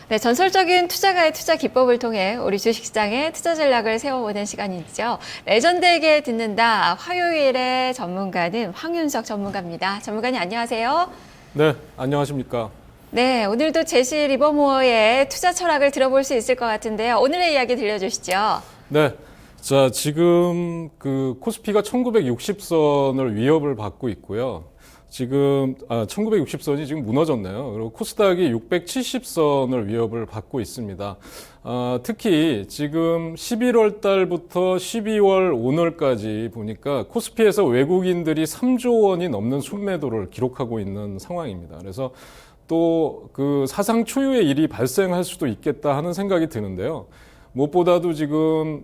네, 전설적인 투자가의 투자 기법을 통해 우리 주식시장의 투자 전략을 세워보는 시간이죠. 레전드에게 듣는다. 화요일의 전문가는 황윤석 전문가입니다. 전문가님 안녕하세요. 네, 안녕하십니까. 네, 오늘도 제시 리버모어의 투자 철학을 들어볼 수 있을 것 같은데요. 오늘의 이야기 들려주시죠. 네, 자 지금 그 코스피가 1960선을 위협을 받고 있고요. 지금 1960선이 지금 무너졌네요. 그리고 코스닥이 670선을 위협을 받고 있습니다. 특히 지금 11월 달부터 12월 오늘까지 보니까 코스피에서 외국인들이 3조 원이 넘는 순매도를 기록하고 있는 상황입니다. 그래서 또 그 사상 초유의 일이 발생할 수도 있겠다 하는 생각이 드는데요. 무엇보다도 지금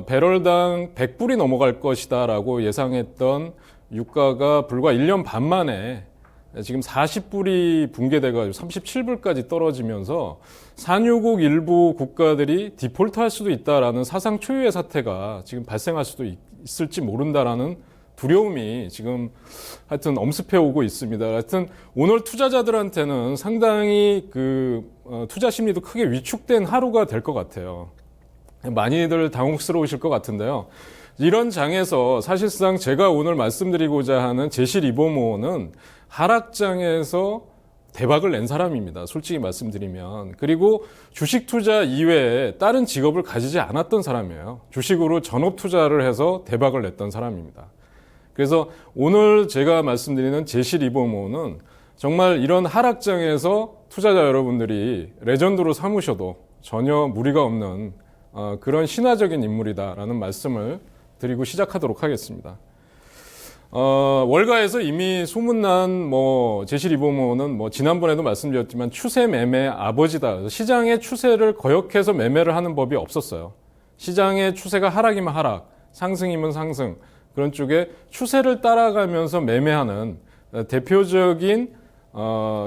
배럴당 100불이 넘어갈 것이다라고 예상했던 유가가 불과 1년 반 만에 지금 40불이 붕괴돼가지고 37불까지 떨어지면서 산유국 일부 국가들이 디폴트할 수도 있다라는 사상 초유의 사태가 지금 발생할 수도 있을지 모른다라는 두려움이 지금 하여튼 엄습해 오고 있습니다. 하여튼 오늘 투자자들한테는 상당히 투자 심리도 크게 위축된 하루가 될 것 같아요. 많이들 당혹스러우실 것 같은데요. 이런 장에서 사실상 제가 오늘 말씀드리고자 하는 제시 리버모어는 하락장에서 대박을 낸 사람입니다. 솔직히 말씀드리면. 그리고 주식 투자 이외에 다른 직업을 가지지 않았던 사람이에요. 주식으로 전업 투자를 해서 대박을 냈던 사람입니다. 그래서 오늘 제가 말씀드리는 제시 리버모어는 정말 이런 하락장에서 투자자 여러분들이 레전드로 삼으셔도 전혀 무리가 없는 그런 신화적인 인물이다라는 말씀을 드리고 시작하도록 하겠습니다. 월가에서 이미 소문난 제시 리버모어는 지난번에도 말씀드렸지만 추세 매매의 아버지다. 시장의 추세를 거역해서 매매를 하는 법이 없었어요. 시장의 추세가 하락이면 하락, 상승이면 상승, 그런 쪽에 추세를 따라가면서 매매하는 대표적인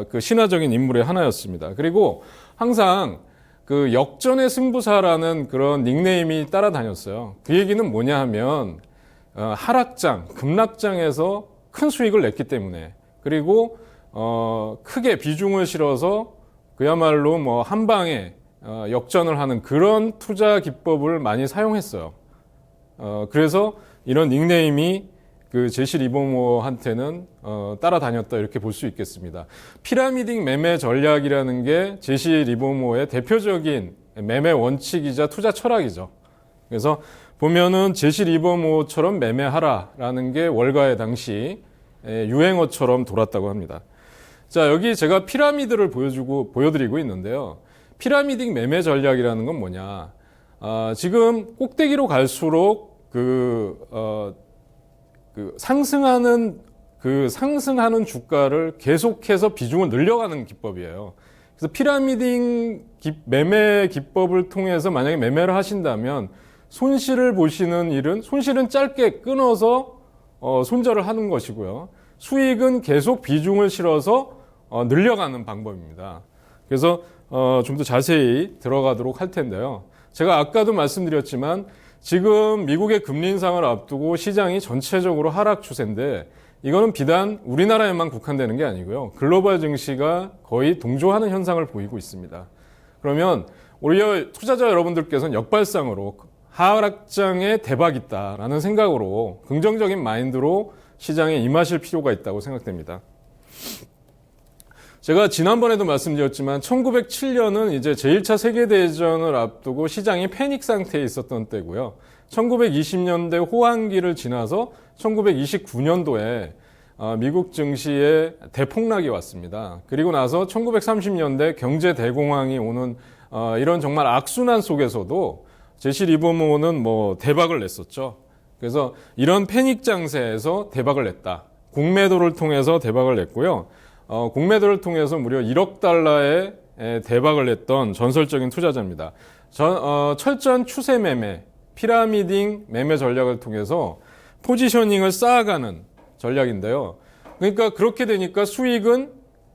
그 신화적인 인물의 하나였습니다. 그리고 항상 그 역전의 승부사라는 그런 닉네임이 따라다녔어요. 그 얘기는 뭐냐 하면 하락장, 급락장에서 큰 수익을 냈기 때문에, 그리고 크게 비중을 실어서 그야말로 한 방에 역전을 하는 그런 투자 기법을 많이 사용했어요. 그래서 이런 닉네임이 그 제시 리버모어한테는 따라다녔다 이렇게 볼 수 있겠습니다. 피라미드 매매 전략이라는 게 제시 리버모어의 대표적인 매매 원칙이자 투자 철학이죠. 그래서 보면은 제시 리버모어처럼 매매하라라는 게 월가의 당시 유행어처럼 돌았다고 합니다. 자, 여기 제가 피라미드를 보여드리고 있는데요. 피라미드 매매 전략이라는 건 뭐냐? 지금 꼭대기로 갈수록 상승하는 주가를 계속해서 비중을 늘려가는 기법이에요. 그래서 피라미드 매매 기법을 통해서 만약에 매매를 하신다면 손실을 보시는 일은 손실은 짧게 끊어서 손절을 하는 것이고요. 수익은 계속 비중을 실어서 늘려가는 방법입니다. 그래서 좀 더 자세히 들어가도록 할 텐데요. 제가 아까도 말씀드렸지만 지금 미국의 금리 인상을 앞두고 시장이 전체적으로 하락 추세인데 이거는 비단 우리나라에만 국한되는 게 아니고요. 글로벌 증시가 거의 동조하는 현상을 보이고 있습니다. 그러면 오히려 투자자 여러분들께서는 역발상으로 하락장에 대박 있다라는 생각으로 긍정적인 마인드로 시장에 임하실 필요가 있다고 생각됩니다. 제가 지난번에도 말씀드렸지만 1907년은 이제 제1차 세계대전을 앞두고 시장이 패닉 상태에 있었던 때고요. 1920년대 호황기를 지나서 1929년도에 미국 증시에 대폭락이 왔습니다. 그리고 나서 1930년대 경제 대공황이 오는 이런 정말 악순환 속에서도 제시 리버모어는 대박을 냈었죠. 그래서 이런 패닉 장세에서 대박을 냈다. 공매도를 통해서 대박을 냈고요. 공매도를 통해서 무려 1억 달러의 대박을 냈던 전설적인 투자자입니다. 철저한 추세 매매, 피라미딩 매매 전략을 통해서 포지셔닝을 쌓아가는 전략인데요. 그러니까 그렇게 되니까 수익은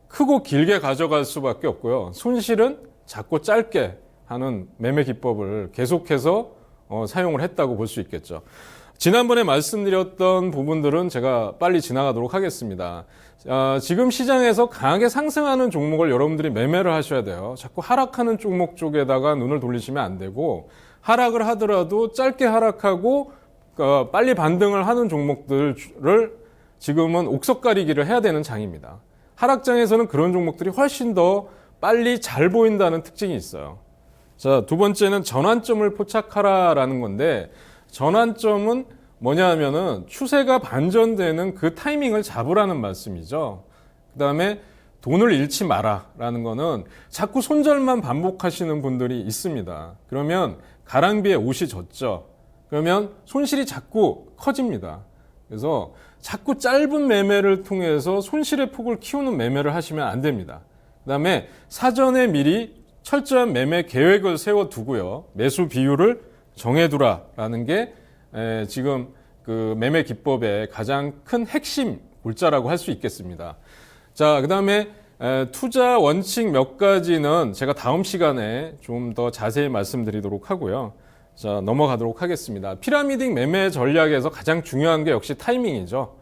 크고 길게 가져갈 수밖에 없고요. 손실은 작고 짧게 하는 매매 기법을 계속해서 사용을 했다고 볼 수 있겠죠. 지난번에 말씀드렸던 부분들은 제가 빨리 지나가도록 하겠습니다. 지금 시장에서 강하게 상승하는 종목을 여러분들이 매매를 하셔야 돼요. 자꾸 하락하는 종목 쪽에다가 눈을 돌리시면 안 되고, 하락을 하더라도 짧게 하락하고 빨리 반등을 하는 종목들을 지금은 옥석 가리기를 해야 되는 장입니다. 하락장에서는 그런 종목들이 훨씬 더 빨리 잘 보인다는 특징이 있어요. 자, 두 번째는 전환점을 포착하라라는 건데, 전환점은 뭐냐 하면은 추세가 반전되는 그 타이밍을 잡으라는 말씀이죠. 그 다음에 돈을 잃지 마라라는 거는 자꾸 손절만 반복하시는 분들이 있습니다. 그러면 가랑비에 옷이 젖죠. 그러면 손실이 자꾸 커집니다. 그래서 자꾸 짧은 매매를 통해서 손실의 폭을 키우는 매매를 하시면 안 됩니다. 그 다음에 사전에 미리 철저한 매매 계획을 세워두고요. 매수 비율을 정해두라라는 게 지금 그 매매 기법의 가장 큰 핵심 골자라고 할 수 있겠습니다. 자, 그 다음에 투자 원칙 몇 가지는 제가 다음 시간에 좀 더 자세히 말씀드리도록 하고요. 자, 넘어가도록 하겠습니다. 피라미딩 매매 전략에서 가장 중요한 게 역시 타이밍이죠.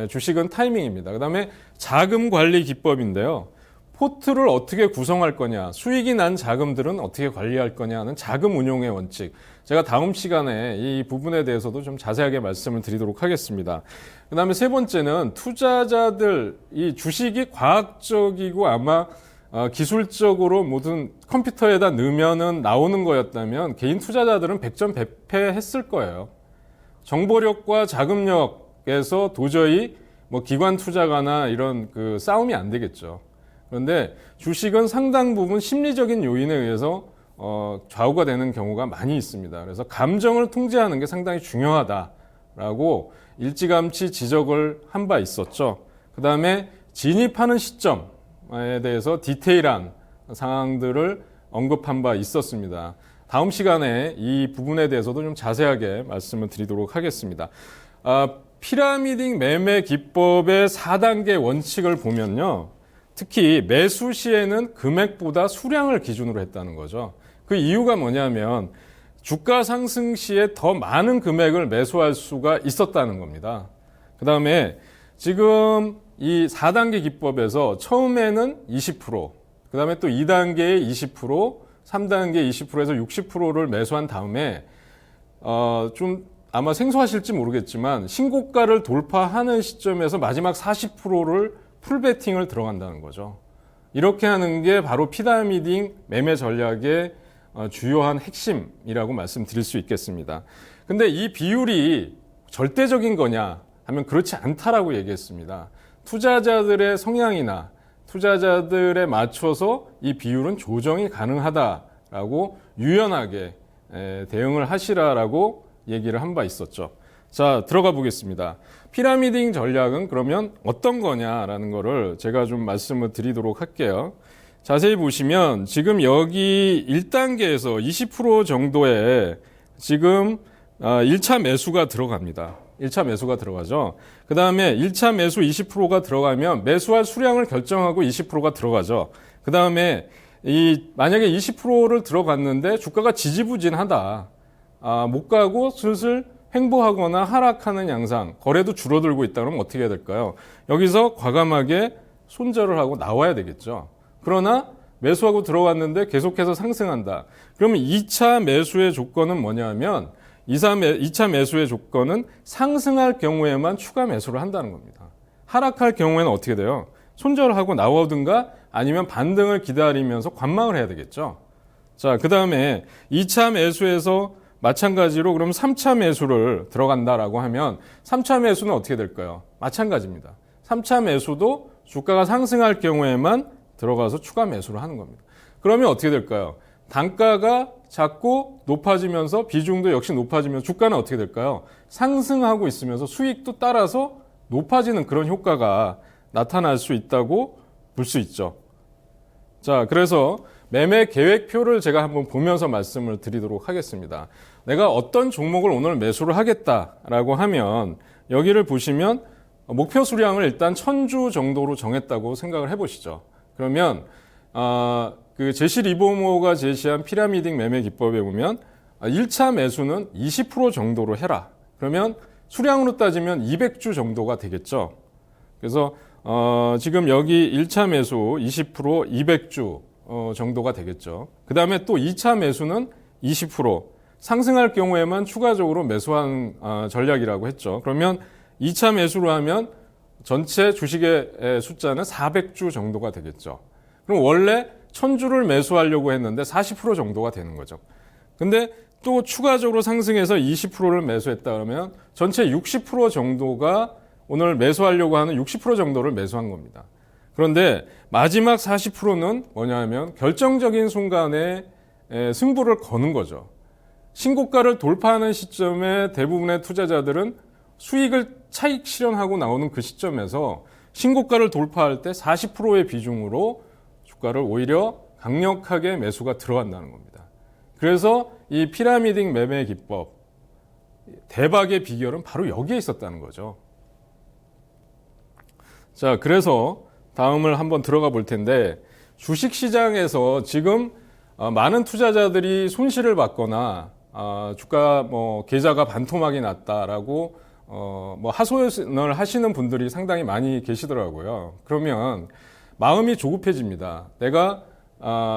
주식은 타이밍입니다. 그 다음에 자금 관리 기법인데요. 포트를 어떻게 구성할 거냐, 수익이 난 자금들은 어떻게 관리할 거냐 하는 자금 운용의 원칙. 제가 다음 시간에 이 부분에 대해서도 좀 자세하게 말씀을 드리도록 하겠습니다. 그 다음에 세 번째는 투자자들, 이 주식이 과학적이고 아마 기술적으로 모든 컴퓨터에다 넣으면은 나오는 거였다면 개인 투자자들은 100점 100패 했을 거예요. 정보력과 자금력에서 도저히 뭐 기관 투자가나 이런 그 싸움이 안 되겠죠. 그런데 주식은 상당 부분 심리적인 요인에 의해서 좌우가 되는 경우가 많이 있습니다. 그래서 감정을 통제하는 게 상당히 중요하다라고 일찌감치 지적을 한 바 있었죠. 그 다음에 진입하는 시점에 대해서 디테일한 상황들을 언급한 바 있었습니다. 다음 시간에 이 부분에 대해서도 좀 자세하게 말씀을 드리도록 하겠습니다. 피라미딩 매매 기법의 4단계 원칙을 보면요. 특히 매수 시에는 금액보다 수량을 기준으로 했다는 거죠. 그 이유가 뭐냐면 주가 상승 시에 더 많은 금액을 매수할 수가 있었다는 겁니다. 그 다음에 지금 이 4단계 기법에서 처음에는 20%, 그 다음에 또 2단계에 20%, 3단계 20%에서 60%를 매수한 다음에 좀 아마 생소하실지 모르겠지만 신고가를 돌파하는 시점에서 마지막 40%를 풀베팅을 들어간다는 거죠. 이렇게 하는 게 바로 피라미딩 매매 전략의 주요한 핵심이라고 말씀드릴 수 있겠습니다. 근데 이 비율이 절대적인 거냐 하면 그렇지 않다라고 얘기했습니다. 투자자들의 성향이나 투자자들에 맞춰서 이 비율은 조정이 가능하다라고 유연하게 대응을 하시라라고 얘기를 한 바 있었죠. 자, 들어가 보겠습니다. 피라미딩 전략은 그러면 어떤 거냐라는 거를 제가 좀 말씀을 드리도록 할게요. 자세히 보시면 지금 여기 1단계에서 20% 정도의 지금 1차 매수가 들어갑니다. 1차 매수가 들어가죠. 그 다음에 1차 매수 20%가 들어가면 매수할 수량을 결정하고 20%가 들어가죠. 그 다음에 만약에 20%를 들어갔는데 주가가 지지부진하다. 못 가고 슬슬 횡보하거나 하락하는 양상, 거래도 줄어들고 있다 그러면 어떻게 해야 될까요? 여기서 과감하게 손절을 하고 나와야 되겠죠. 그러나 매수하고 들어왔는데 계속해서 상승한다. 그러면 2차 매수의 조건은 뭐냐면 2차 매수의 조건은 상승할 경우에만 추가 매수를 한다는 겁니다. 하락할 경우에는 어떻게 돼요? 손절하고 나오든가 아니면 반등을 기다리면서 관망을 해야 되겠죠. 자, 그 다음에 2차 매수에서 마찬가지로 그럼 3차 매수를 들어간다라고 하면 3차 매수는 어떻게 될까요? 마찬가지입니다. 3차 매수도 주가가 상승할 경우에만 들어가서 추가 매수를 하는 겁니다. 그러면 어떻게 될까요? 단가가 자꾸 높아지면서 비중도 역시 높아지면서 주가는 어떻게 될까요? 상승하고 있으면서 수익도 따라서 높아지는 그런 효과가 나타날 수 있다고 볼 수 있죠. 자, 그래서 매매 계획표를 제가 한번 보면서 말씀을 드리도록 하겠습니다. 내가 어떤 종목을 오늘 매수를 하겠다라고 하면 여기를 보시면 목표 수량을 일단 1000주 정도로 정했다고 생각을 해보시죠. 그러면 그 제시 리버모어가 제시한 피라미딩 매매 기법에 보면 1차 매수는 20% 정도로 해라. 그러면 수량으로 따지면 200주 정도가 되겠죠. 그래서 지금 여기 1차 매수 20% 200주 정도가 되겠죠. 그 다음에 또 2차 매수는 20% 상승할 경우에만 추가적으로 매수한 전략이라고 했죠. 그러면 2차 매수로 하면 전체 주식의 숫자는 400주 정도가 되겠죠. 그럼 원래 1000주를 매수하려고 했는데 40% 정도가 되는 거죠. 근데 또 추가적으로 상승해서 20%를 매수했다 그러면 전체 60% 정도가 오늘 매수하려고 하는 60% 정도를 매수한 겁니다. 그런데 마지막 40%는 뭐냐면 결정적인 순간에 승부를 거는 거죠. 신고가를 돌파하는 시점에 대부분의 투자자들은 수익을 차익 실현하고 나오는 그 시점에서 신고가를 돌파할 때 40%의 비중으로 주가를 오히려 강력하게 매수가 들어간다는 겁니다. 그래서 이 피라미딩 매매 기법, 대박의 비결은 바로 여기에 있었다는 거죠. 자, 그래서 다음을 한번 들어가 볼 텐데, 주식시장에서 지금 많은 투자자들이 손실을 받거나 주가 계좌가 반토막이 났다라고 하소연을 하시는 분들이 상당히 많이 계시더라고요. 그러면 마음이 조급해집니다. 내가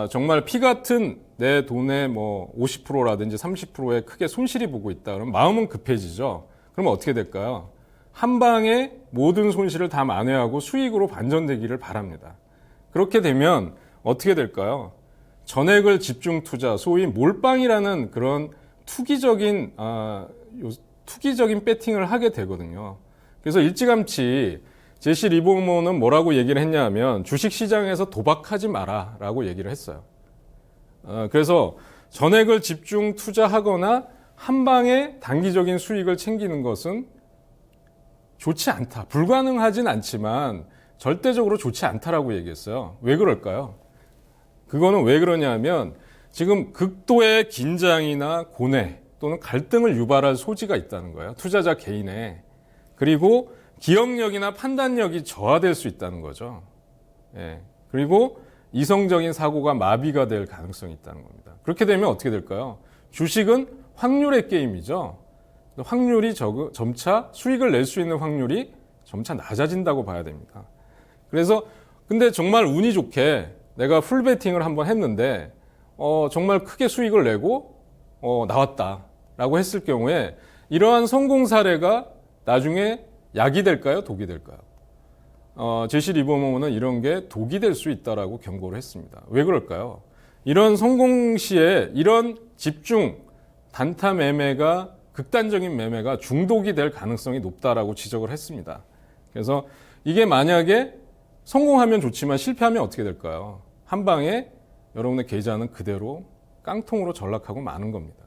정말 피 같은 내 돈의 50%라든지 30%의 크게 손실이 보고 있다. 그러면 마음은 급해지죠. 그러면 어떻게 될까요? 한 방에 모든 손실을 다 만회하고 수익으로 반전되기를 바랍니다. 그렇게 되면 어떻게 될까요? 전액을 집중 투자, 소위 몰빵이라는 그런 투기적인 배팅을 하게 되거든요. 그래서 일찌감치 제시 리버모어는 뭐라고 얘기를 했냐면 주식시장에서 도박하지 마라라고 얘기를 했어요. 그래서 전액을 집중 투자하거나 한 방에 단기적인 수익을 챙기는 것은 좋지 않다. 불가능하진 않지만 절대적으로 좋지 않다라고 얘기했어요. 왜 그럴까요? 그거는 왜 그러냐면 지금 극도의 긴장이나 고뇌 또는 갈등을 유발할 소지가 있다는 거예요. 투자자 개인에. 그리고 기억력이나 판단력이 저하될 수 있다는 거죠. 예. 그리고 이성적인 사고가 마비가 될 가능성이 있다는 겁니다. 그렇게 되면 어떻게 될까요? 주식은 확률의 게임이죠. 확률이 점차 수익을 낼 수 있는 확률이 점차 낮아진다고 봐야 됩니다. 그래서 근데 정말 운이 좋게 내가 풀베팅을 한번 했는데 정말 크게 수익을 내고 나왔다라고 했을 경우에 이러한 성공 사례가 나중에 약이 될까요? 독이 될까요? 제시 리버모어는 이런 게 독이 될 수 있다라고 경고를 했습니다. 왜 그럴까요? 이런 성공 시에 이런 집중 단타 매매가 극단적인 매매가 중독이 될 가능성이 높다라고 지적을 했습니다. 그래서 이게 만약에 성공하면 좋지만 실패하면 어떻게 될까요? 한 방에 여러분의 계좌는 그대로 깡통으로 전락하고 마는 겁니다.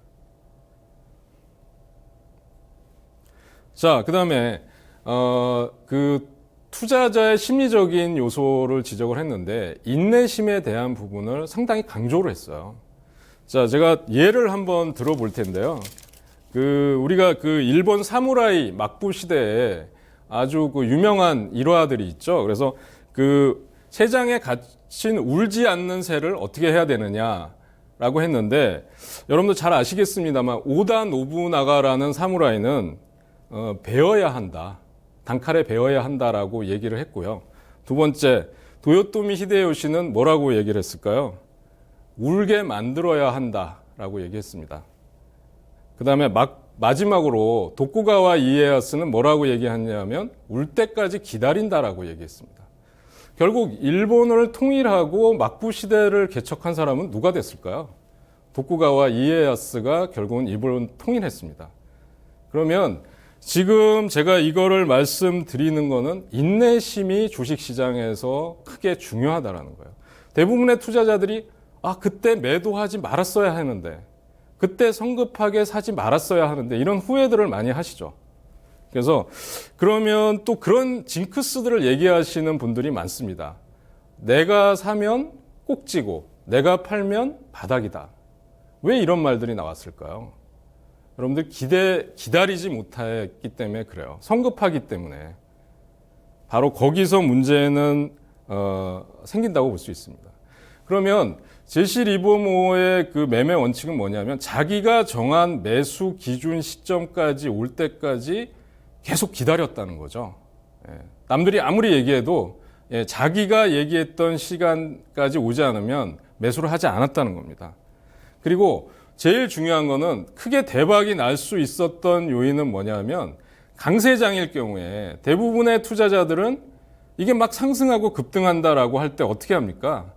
자, 그 다음에 그 투자자의 심리적인 요소를 지적을 했는데 인내심에 대한 부분을 상당히 강조를 했어요. 자, 제가 예를 한번 들어볼 텐데요. 우리가 일본 사무라이 막부 시대에 아주 유명한 일화들이 있죠. 그래서 새장에 갇힌 울지 않는 새를 어떻게 해야 되느냐라고 했는데 여러분도 잘 아시겠습니다만 오다 노부나가라는 사무라이는 배워야 한다. 단칼에 배워야 한다라고 얘기를 했고요. 두 번째, 도요토미 히데요시는 뭐라고 얘기를 했을까요? 울게 만들어야 한다라고 얘기했습니다. 그 다음에 마지막으로 도쿠가와 이에야스는 뭐라고 얘기했냐면 울 때까지 기다린다라고 얘기했습니다. 결국 일본을 통일하고 막부 시대를 개척한 사람은 누가 됐을까요? 도쿠가와 이에야스가 결국은 일본을 통일했습니다. 그러면 지금 제가 이거를 말씀드리는 거는 인내심이 주식시장에서 크게 중요하다라는 거예요. 대부분의 투자자들이 그때 매도하지 말았어야 하는데 그때 성급하게 사지 말았어야 하는데 이런 후회들을 많이 하시죠. 그래서 그러면 또 그런 징크스들을 얘기하시는 분들이 많습니다. 내가 사면 꼭지고 내가 팔면 바닥이다. 왜 이런 말들이 나왔을까요? 여러분들 기다리지 못했기 때문에 그래요. 성급하기 때문에. 바로 거기서 문제는 생긴다고 볼 수 있습니다. 그러면 제시 리버모어의 그 매매 원칙은 뭐냐면 자기가 정한 매수 기준 시점까지 올 때까지 계속 기다렸다는 거죠. 남들이 아무리 얘기해도 자기가 얘기했던 시간까지 오지 않으면 매수를 하지 않았다는 겁니다. 그리고 제일 중요한 거는 크게 대박이 날 수 있었던 요인은 뭐냐면 강세장일 경우에 대부분의 투자자들은 이게 막 상승하고 급등한다라고 할 때 어떻게 합니까?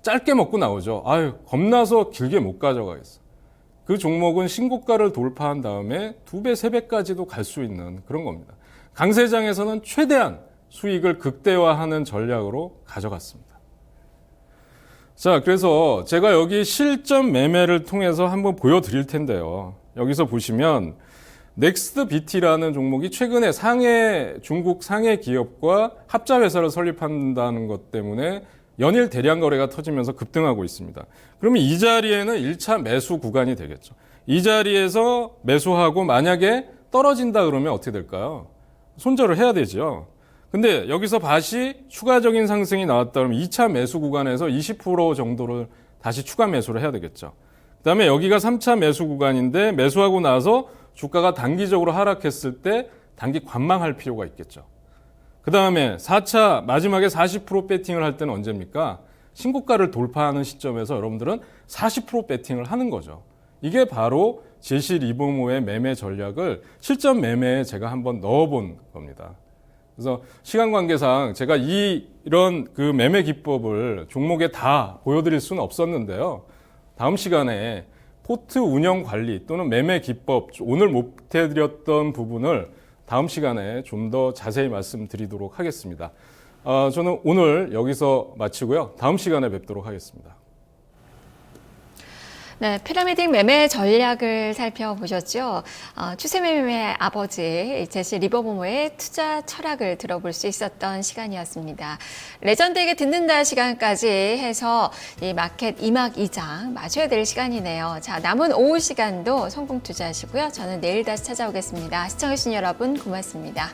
짧게 먹고 나오죠. 아유, 겁나서 길게 못 가져가겠어. 그 종목은 신고가를 돌파한 다음에 2배, 3배까지도 갈 수 있는 그런 겁니다. 강세장에서는 최대한 수익을 극대화하는 전략으로 가져갔습니다. 자, 그래서 제가 여기 실전 매매를 통해서 한번 보여드릴 텐데요. 여기서 보시면 넥스트비티라는 종목이 최근에 중국 상해 기업과 합자회사를 설립한다는 것 때문에 연일 대량 거래가 터지면서 급등하고 있습니다. 그러면 이 자리에는 1차 매수 구간이 되겠죠. 이 자리에서 매수하고 만약에 떨어진다 그러면 어떻게 될까요? 손절을 해야 되죠. 근데 여기서 다시 추가적인 상승이 나왔다 그러면 2차 매수 구간에서 20% 정도를 다시 추가 매수를 해야 되겠죠. 그다음에 여기가 3차 매수 구간인데 매수하고 나서 주가가 단기적으로 하락했을 때 단기 관망할 필요가 있겠죠. 그 다음에 4차 마지막에 40% 배팅을 할 때는 언제입니까? 신고가를 돌파하는 시점에서 여러분들은 40% 배팅을 하는 거죠. 이게 바로 제시 리버모어의 매매 전략을 실전 매매에 제가 한번 넣어본 겁니다. 그래서 시간 관계상 제가 이런 그 매매 기법을 종목에 다 보여드릴 수는 없었는데요. 다음 시간에 포트 운영 관리 또는 매매 기법, 오늘 못 해드렸던 부분을 다음 시간에 좀 더 자세히 말씀드리도록 하겠습니다. 저는 오늘 여기서 마치고요. 다음 시간에 뵙도록 하겠습니다. 네, 피라미딩 매매 전략을 살펴보셨죠. 추세 매매의 아버지 제시 리버모어의 투자 철학을 들어볼 수 있었던 시간이었습니다. 레전드에게 듣는다 시간까지 해서 이 마켓 2막 2장 마셔야 될 시간이네요. 자, 남은 오후 시간도 성공 투자하시고요. 저는 내일 다시 찾아오겠습니다. 시청해주신 여러분 고맙습니다.